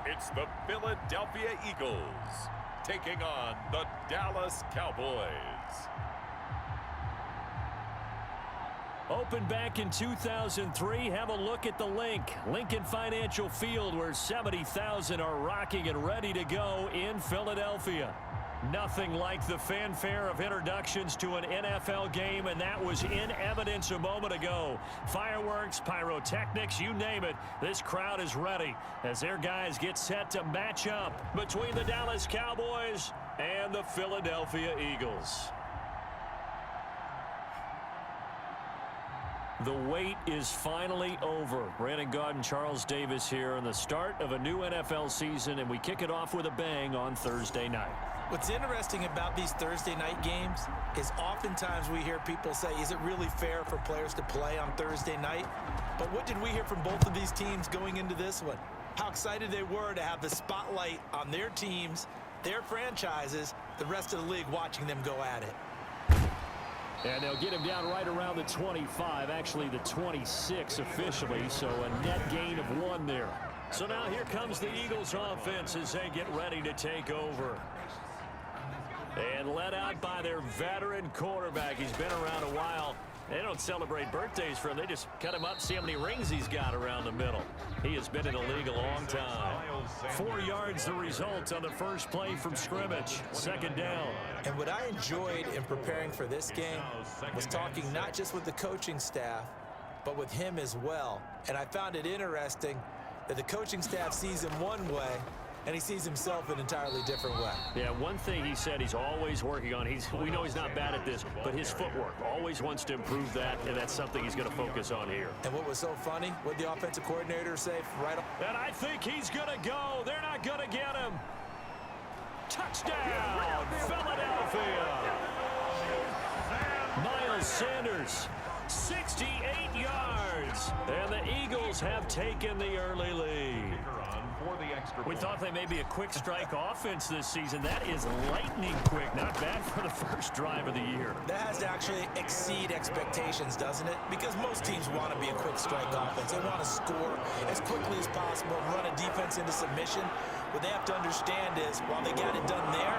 It's the Philadelphia Eagles taking on the Dallas Cowboys. Opened back in 2003, have a look at the Lincoln Financial Field, where 70,000 are rocking and ready to go in Philadelphia. Nothing like the fanfare of introductions to an NFL game, and that was in evidence a moment ago. Fireworks, pyrotechnics, you name it, this crowd is ready as their guys get set to match up between the Dallas Cowboys and the Philadelphia Eagles. The wait is finally over. Brandon Gaud and Charles Davis here on the start of a new NFL season, and we kick it off with a bang on Thursday night. What's interesting about these Thursday night games is oftentimes we hear people say, is it really fair for players to play on Thursday night? But what did we hear from both of these teams going into this one? How excited they were to have the spotlight on their teams, their franchises, the rest of the league watching them go at it. And they'll get him down right around the 25, actually the 26 officially, so a net gain of 1 there. So now here comes the Eagles offense as they get ready to take over. And led out by their veteran quarterback. He's been around a while. They don't celebrate birthdays for him. They just cut him up, see how many rings he's got around the middle. He has been in the league a long time. 4 yards the result on the first play from scrimmage. Second down. And what I enjoyed in preparing for this game was talking not just with the coaching staff, but with him as well. And I found it interesting that the coaching staff sees him one way, and he sees himself an entirely different way. Yeah, one thing he said he's always working on, we know he's not bad at this, but his footwork, always wants to improve that, and that's something he's going to focus on here. And what was so funny, what the offensive coordinator say right off? And I think he's going to go. They're not going to get him. Touchdown, Philadelphia. Miles Sanders, 68 yards, and the Eagles have taken the early lead. We thought they may be a quick strike offense this season. That is lightning quick. Not bad for the first drive of the year. That has to actually exceed expectations, doesn't it? Because most teams want to be a quick strike offense. They want to score as quickly as possible and run a defense into submission. What they have to understand is, while they got it done there,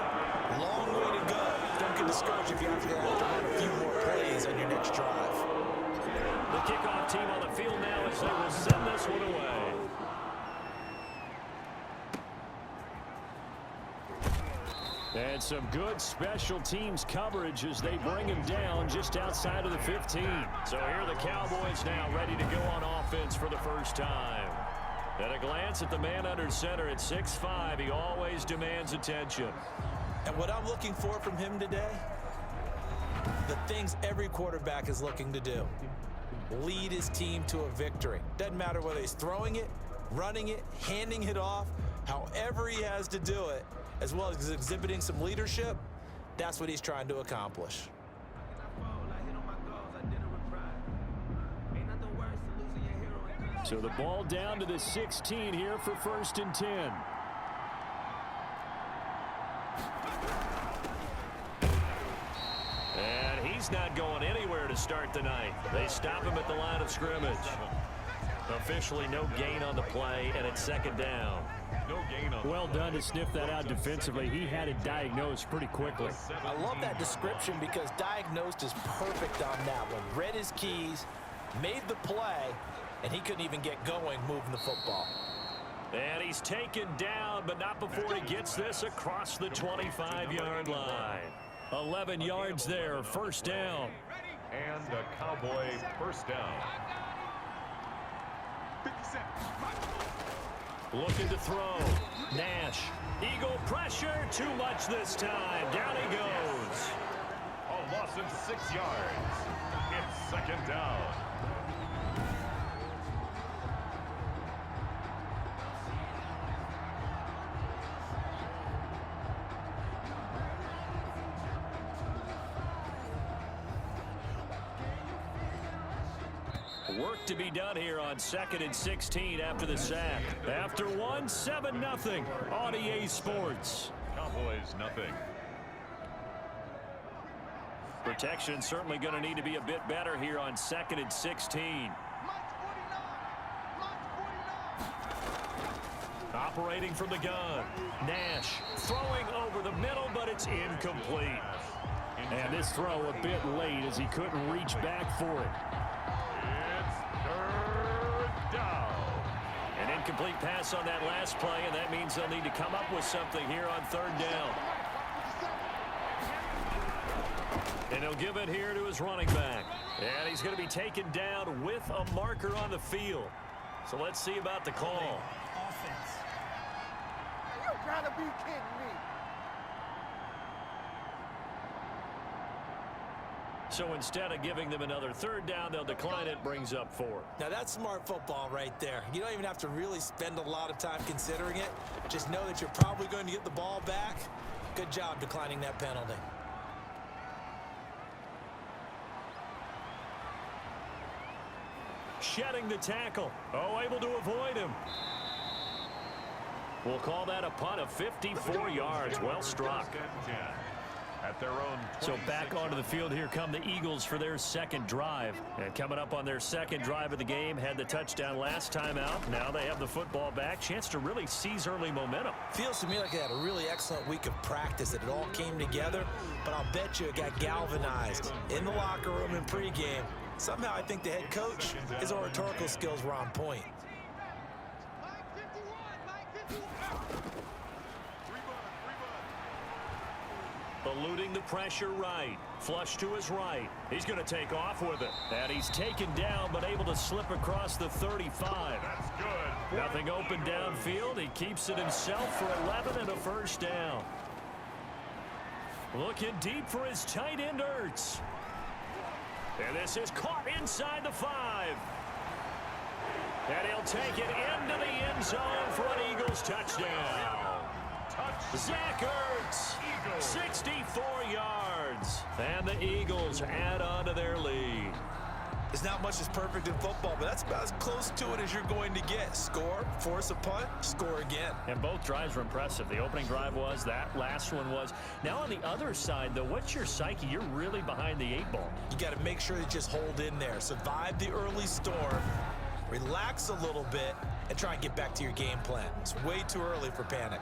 long way to go. Don't get discouraged if you have to run a few more plays on your next drive. The kickoff team on the field now as they will send this one away. And some good special teams coverage as they bring him down just outside of the 15. So here are the Cowboys now ready to go on offense for the first time. At a glance at the man under center at 6'5", he always demands attention. And what I'm looking for from him today, the things every quarterback is looking to do. Lead his team to a victory. Doesn't matter whether he's throwing it, running it, handing it off, however he has to do it, as well as exhibiting some leadership, that's what he's trying to accomplish. So the ball down to the 16 here for 1st and 10. And he's not going anywhere to start the night. They stop him at the line of scrimmage. Officially no gain on the play, and it's 2nd down. Well done to sniff that out defensively. He had it diagnosed pretty quickly. I love that description because diagnosed is perfect on that one. Read his keys, made the play, and he couldn't even get going moving the football. And he's taken down, but not before he gets this across the 25-yard line. 11 yards there, 1st down. And the Cowboy first down. Looking to throw. Nash. Eagle pressure. Too much this time. Down he goes. A loss of 6 yards. It's 2nd down. Work to be done here on 2nd and 16 after the sack. After 1, 7-0 on EA Sports. Cowboys nothing. Protection certainly going to need to be a bit better here on 2nd and 16. operating from the gun. Nash throwing over the middle, but it's incomplete. And this throw a bit late as he couldn't reach back for it. It's third down. An incomplete pass on that last play, and that means they'll need to come up with something here on third down. And he'll give it here to his running back. And he's going to be taken down with a marker on the field. So let's see about the call. Offense. You gotta be kidding me. So instead of giving them another third down, they'll decline it, brings up 4. Now, that's smart football right there. You don't even have to really spend a lot of time considering it. Just know that you're probably going to get the ball back. Good job declining that penalty. Shedding the tackle. Oh, able to avoid him. We'll call that a punt of 54 yards. Well struck. At their own. So back onto the field here come the Eagles for their second drive. And coming up on their second drive of the game, had the touchdown last time out. Now they have the football back. Chance to really seize early momentum. Feels to me like they had a really excellent week of practice, that it all came together. But I'll bet you it got galvanized in the locker room in pregame. Somehow I think the head coach, his oratorical skills were on point. Eluding the pressure right. Flush to his right. He's going to take off with it. And he's taken down, but able to slip across the 35. That's good. Nothing open downfield. He keeps it himself for 11 and a first down. Looking deep for his tight end, Ertz. And this is caught inside the 5. And he'll take it into the end zone for an Eagles touchdown. Zach Ertz, 64 yards. And the Eagles add on to their lead. There's not much that's perfect in football, but that's about as close to it as you're going to get. Score, force a punt, score again. And both drives were impressive. The opening drive was, that last one was. Now on the other side, though, what's your psyche? You're really behind the 8 ball. You got to make sure you just hold in there. Survive the early storm, relax a little bit, and try and get back to your game plan. It's way too early for panic.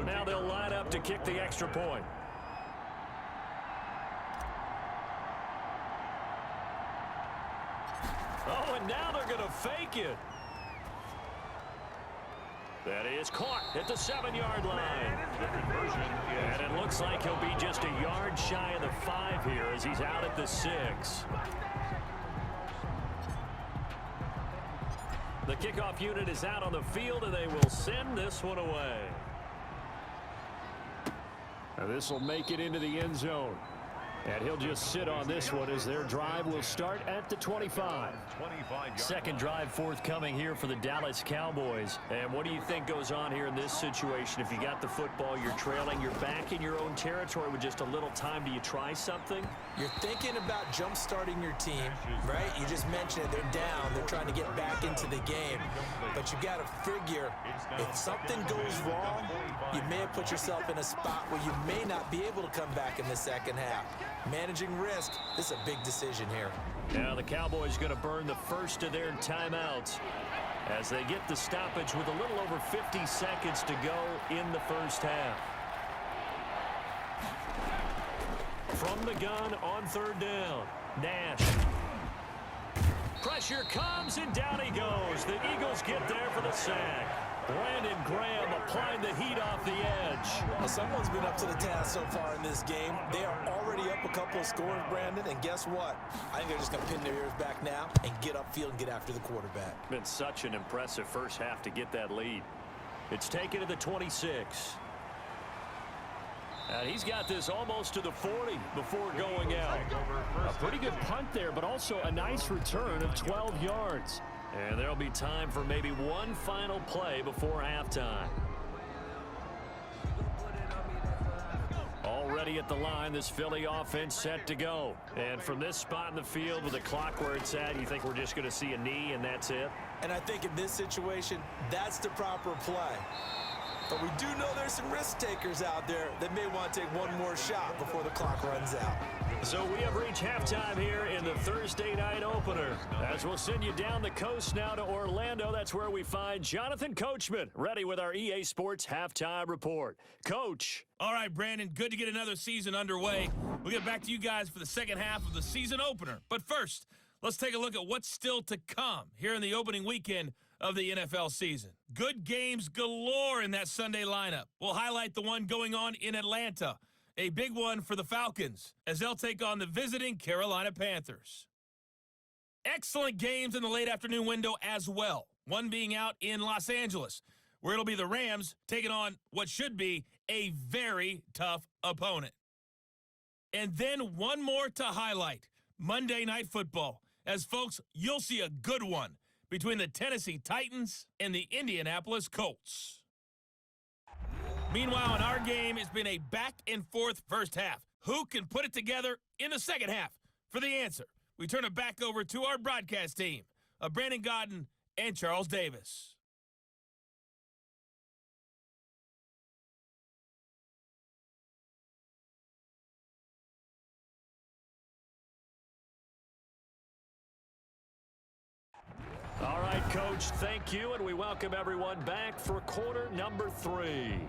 Now they'll line up to kick the extra point. Oh, and now they're going to fake it. That is caught at the 7-yard line. And it looks like he'll be just a yard shy of the 5 here as he's out at the 6. The kickoff unit is out on the field, and they will send this one away. Now this will make it into the end zone. And he'll just sit on this one as their drive will start at the 25. Second drive forthcoming here for the Dallas Cowboys. And what do you think goes on here in this situation? If you got the football, you're trailing, you're back in your own territory with just a little time. Do you try something? You're thinking about jump-starting your team, right? You just mentioned it. They're down. They're trying to get back into the game. But you got to figure, if something goes wrong, you may have put yourself in a spot where you may not be able to come back in the second half. Managing risk, this is a big decision here. Now the Cowboys going to burn the first of their timeouts as they get the stoppage with a little over 50 seconds to go in the first half. From the gun on third down, Nash. Pressure comes and down he goes. The Eagles get there for the sack. Brandon Graham applying the heat off the edge. Well, someone's been up to the task so far in this game. They are already up a couple of scores, Brandon, and guess what? I think they're just going to pin their ears back now and get upfield and get after the quarterback. Been such an impressive first half to get that lead. It's taken to the 26. And he's got this almost to the 40 before going out. A pretty good punt there, but also a nice return of 12 yards. And there'll be time for maybe one final play before halftime. Already at the line, this Philly offense set to go. And from this spot in the field with the clock where it's at, you think we're just going to see a knee and that's it? And I think in this situation, that's the proper play. But we do know there's some risk takers out there that may want to take one more shot before the clock runs out. So we have reached halftime here in the Thursday night opener. As we'll send you down the coast now to Orlando, that's where we find Jonathan Coachman, ready with our EA Sports halftime report. Coach. All right, Brandon, good to get another season underway. We'll get back to you guys for the second half of the season opener. But first, let's take a look at what's still to come here in the opening weekend of the NFL season. Good games galore in that Sunday lineup. We'll highlight the one going on in Atlanta. A big one for the Falcons as they'll take on the visiting Carolina Panthers. Excellent games in the late afternoon window as well. One being out in Los Angeles, where it'll be the Rams taking on what should be a very tough opponent. And then one more to highlight, Monday Night Football. As folks, you'll see a good one between the Tennessee Titans and the Indianapolis Colts. Meanwhile, in our game, it's been a back-and-forth first half. Who can put it together in the second half? For the answer, we turn it back over to our broadcast team of Brandon Godden and Charles Davis. All right, Coach, thank you, and we welcome everyone back for quarter number 3.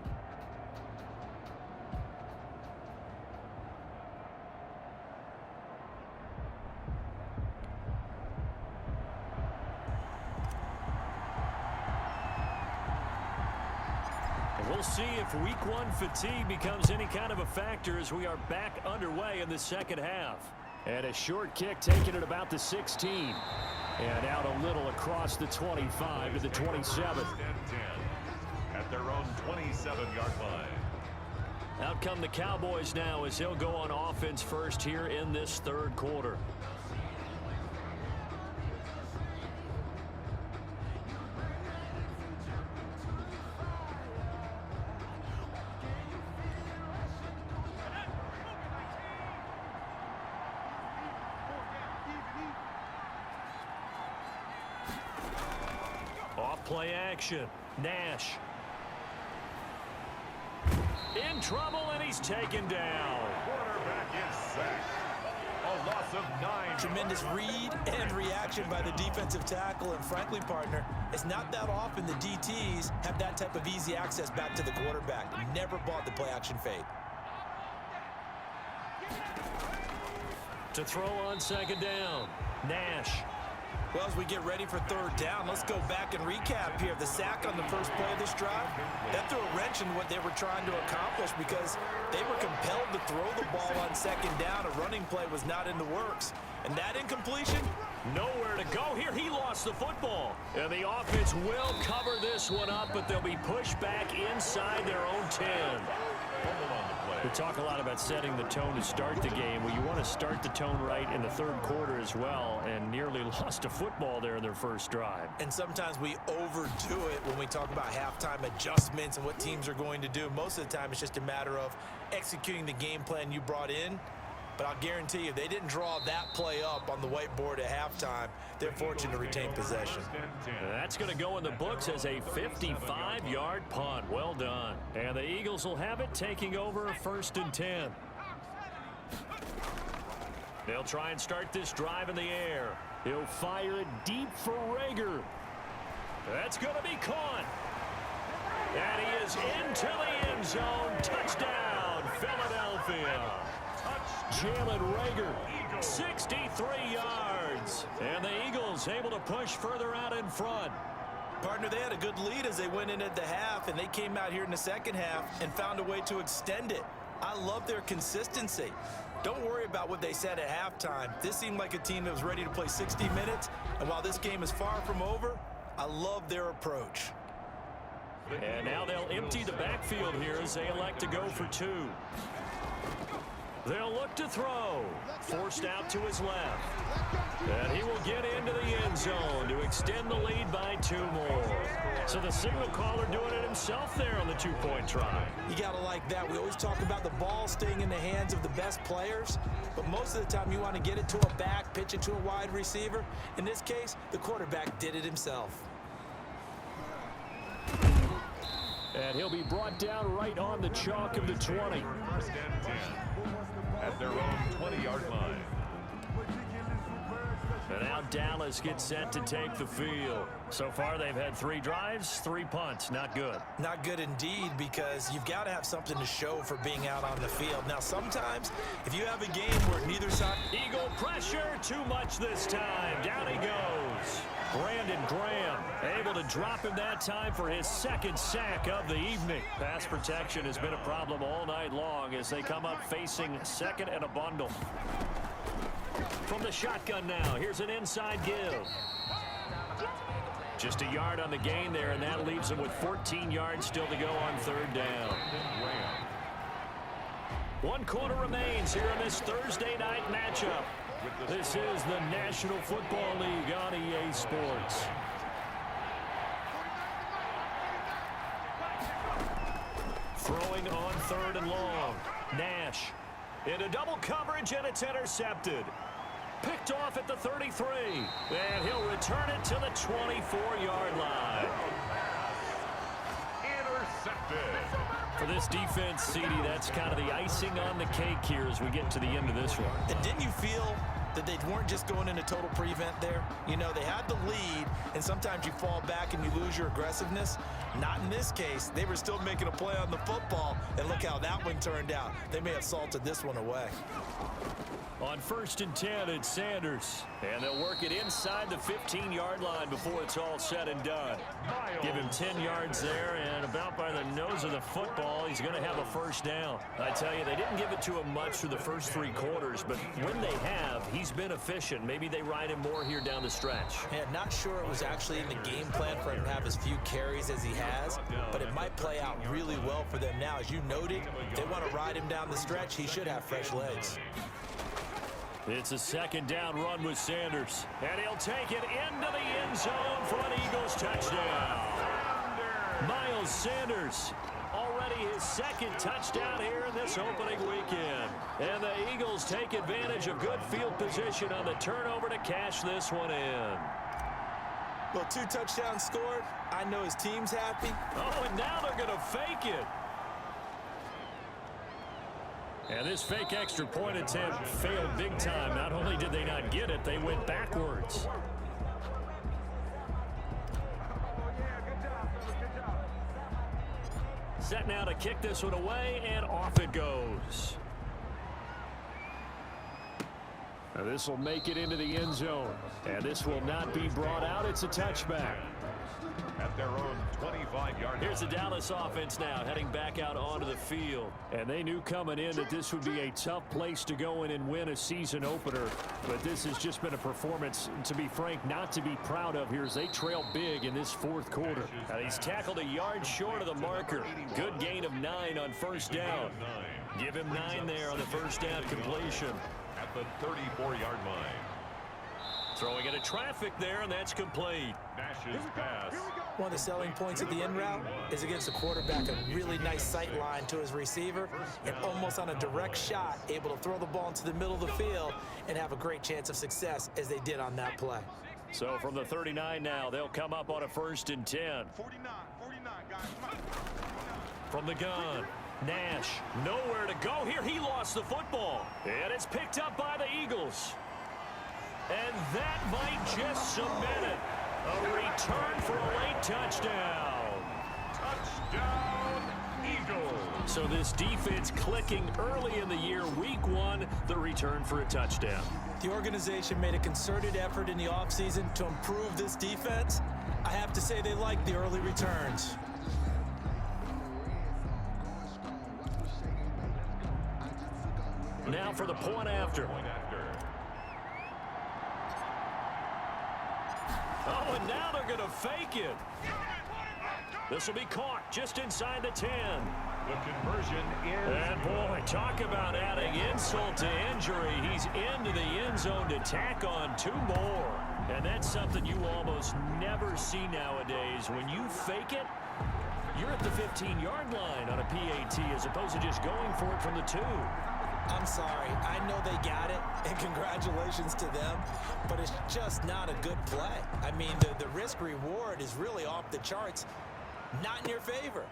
We'll see if week 1 fatigue becomes any kind of a factor as we are back underway in the second half. And a short kick taken at about the 16. And out a little across the 25 to the 27. And 10 at their own 27-yard line. Out come the Cowboys now as he'll go on offense first here in this third quarter. Play action. Nash. In trouble, and he's taken down. Quarterback is sacked. A loss of 9. Tremendous read and reaction by the defensive tackle. And frankly, partner, it's not that often the DTs have that type of easy access back to the quarterback. Never bought the play action fade. To throw on second down. Nash. Well, as we get ready for third down, let's go back and recap here. The sack on the first play of this drive, that threw a wrench in what they were trying to accomplish because they were compelled to throw the ball on second down. A running play was not in the works. And that incompletion? Nowhere to go here. He lost the football. And the offense will cover this one up, but they'll be pushed back inside their own 10. We talk a lot about setting the tone to start the game. Well, you want to start the tone right in the third quarter as well, and nearly lost a football there in their first drive. And sometimes we overdo it when we talk about halftime adjustments and what teams are going to do. Most of the time, it's just a matter of executing the game plan you brought in. But I'll guarantee you, they didn't draw that play up on the whiteboard at halftime. They're fortunate to retain possession. That's going to go in the books as a 55-yard punt. Well done. And the Eagles will have it, taking over 1st and 10. They'll try and start this drive in the air. He'll fire it deep for Rager. That's going to be caught. And he is into the end zone. Touchdown, Philadelphia. Jalen Rager, 63 yards. And the Eagles able to push further out in front. Partner, they had a good lead as they went into the half, and they came out here in the second half and found a way to extend it. I love their consistency. Don't worry about what they said at halftime. This seemed like a team that was ready to play 60 minutes, and while this game is far from over, I love their approach. And now they'll empty the backfield here as they elect to go for 2. They'll look to throw. Forced out to his left. And he will get into the end zone to extend the lead by 2 more. So the signal caller doing it himself there on the 2-point try. You got to like that. We always talk about the ball staying in the hands of the best players, but most of the time you want to get it to a back, pitch it to a wide receiver. In this case, the quarterback did it himself. And he'll be brought down right on the chalk of the 20. First and 10 at their own 20-yard line. And now Dallas gets set to take the field. So far, they've had 3 drives, 3 punts. Not good. Not good indeed, because you've got to have something to show for being out on the field. Now, sometimes, if you have a game where neither side... Eagle pressure, too much this time. Down he goes. Brandon Graham able to drop him that time for his 2nd sack of the evening. Pass protection has been a problem all night long as they come up facing 2nd and a bundle. From the shotgun now, here's an inside give. Just a yard on the gain there, and that leaves them with 14 yards still to go on 3rd down. 1 quarter remains here in this Thursday night matchup. This is the National Football League on EA Sports. Throwing on 3rd and long. Nash into double coverage, and it's intercepted. Picked off at the 33, and he'll return it to the 24-yard line. Intercepted. For this defense, CD, that's kind of the icing on the cake here as we get to the end of this one. And didn't you feel that they weren't just going into total prevent there? You know, they had the lead, and sometimes you fall back and you lose your aggressiveness. Not in this case. They were still making a play on the football, and look how that one turned out. They may have salted this one away. On 1st and 10, it's Sanders. And they'll work it inside the 15-yard line before it's all said and done. Give him 10 yards there, and about by the nose of the football, he's going to have a 1st down. I tell you, they didn't give it to him much for the first 3 quarters, but when they have, he's been efficient. Maybe they ride him more here down the stretch. Yeah, not sure it was actually in the game plan for him to have as few carries as he has, but it might play out really well for them now. As you noted, if they want to ride him down the stretch, he should have fresh legs. It's a 2nd down run with Sanders. And he'll take it into the end zone for an Eagles touchdown. Miles Sanders, already his 2nd touchdown here in this opening weekend. And the Eagles take advantage of good field position on the turnover to cash this one in. Well, 2 touchdowns scored. I know his team's happy. Oh, and now they're going to fake it. And this fake extra point attempt failed big time. Not only did they not get it, they went backwards. Set now to kick this one away, and off it goes. Now this will make it into the end zone. And this will not be brought out. It's a touchback. At their own 25-yard. Here's the Dallas offense now heading back out onto the field. And they knew coming in that this would be a tough place to go in and win a season opener. But this has just been a performance, to be frank, not to be proud of here as they trail big in this 4th quarter. Now he's tackled a yard short of the marker. Good gain of 9 on 1st down. Give him 9 there on the 1st down completion. At the 34-yard line. Throwing into traffic there, and that's complete. Nash's pass. One of the selling points of the in route is against the quarterback, a really nice sight line to his receiver, and almost on a direct shot, able to throw the ball into the middle of the field and have a great chance of success as they did on that play. So from the 39 now, they'll come up on a 1st and 10. 49, guys. Come on. From the gun, Nash, nowhere to go here. He lost the football, and it's picked up by the Eagles. And that might just cement it. A return for a late touchdown. Touchdown, Eagles. So this defense clicking early in the year, week 1, the return for a touchdown. The organization made a concerted effort in the offseason to improve this defense. I have to say they like the early returns. Now for the point after. Oh, and now they're going to fake it. This will be caught just inside the 10. The conversion is... And boy, talk about adding insult to injury. He's into the end zone to tack on 2 more. And that's something you almost never see nowadays. When you fake it, you're at the 15-yard line on a PAT as opposed to just going for it from the 2. I'm sorry. I know they got it, and congratulations to them, but it's just not a good play. I mean, the risk-reward is really off the charts, not in your favor.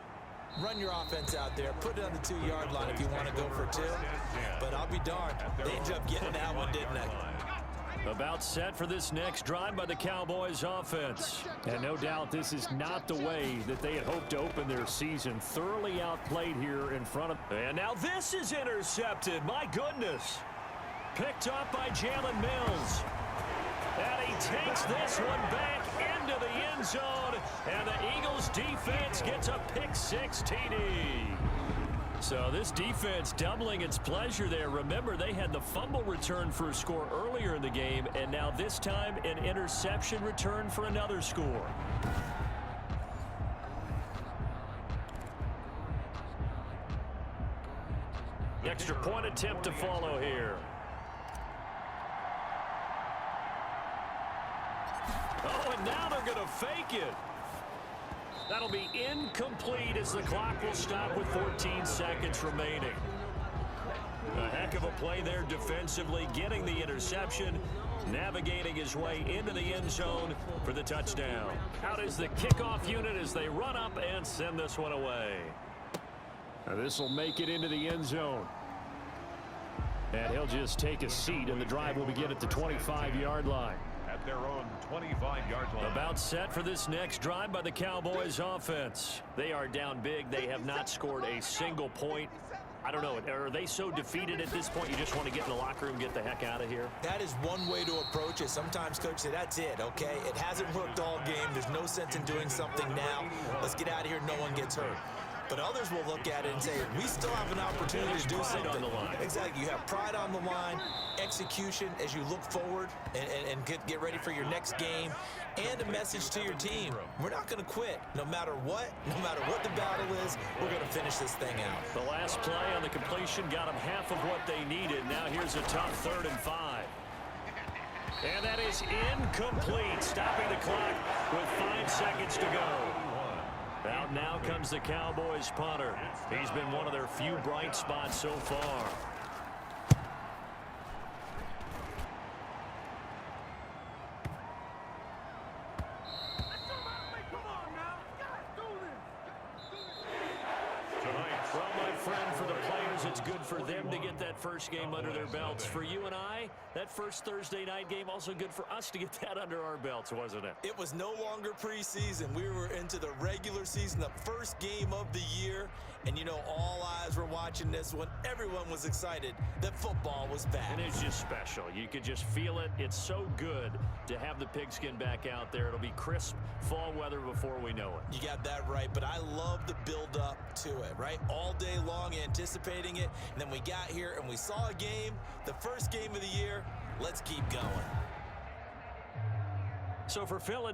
Run your offense out there. Put it on the 2-yard line if you want to go for 2. But I'll be darned. They ended up getting that one, didn't they? About set for this next drive by the Cowboys offense. And no doubt this is not the way that they had hoped to open their season. Thoroughly outplayed here in front of. And now this is intercepted. My goodness. Picked up by Jalen Mills. And he takes this one back into the end zone. And the Eagles defense gets a pick-6 TD. So this defense doubling its pleasure there. Remember, they had the fumble return for a score earlier in the game, and now this time an interception return for another score. Extra point attempt to follow here. Oh, and now they're going to fake it. That'll be incomplete as the clock will stop with 14 seconds remaining. A heck of a play there defensively, getting the interception, navigating his way into the end zone for the touchdown. Out is the kickoff unit as they run up and send this one away. Now this will make it into the end zone. And he'll just take a seat, and the drive will begin at the 25-yard line. At their own 25-yard line. About set for this next drive by the Cowboys offense. They are down big. They have not scored a single point. I don't know. Are they so defeated at this point you just want to get in the locker room and get the heck out of here? That is one way to approach it. Sometimes coach say, that's it, okay? It hasn't worked all game. There's no sense in doing something now. Let's get out of here. No one gets hurt. But others will look at it and say, we still have an opportunity to do something. On the line. Exactly. You have pride on the line, execution as you look forward and get ready for your next game, and a message to your team. We're not going to quit. No matter what the battle is, we're going to finish this thing out. The last play on the completion got them half of what they needed. Now here's a tough 3rd and 5. And that is incomplete, stopping the clock with 5 seconds to go. Out now comes the Cowboys punter. He's been one of their few bright spots so far. Well, my friend, for the players, it's good for them to get that first game under their belts. For you and I, that first Thursday night game, also good for us to get that under our belts, wasn't it? It was no longer preseason. We were into the regular season, the first game of the year. And, you know, all eyes were watching this one. Everyone was excited that football was back. And it's just special. You could just feel it. It's so good to have the pigskin back out there. It'll be crisp fall weather before we know it. You got that right, but I love the build-up to it, right? All day long anticipating it, and then we got here and we saw a game, the first game of the year. Let's keep going. So for Philadelphia,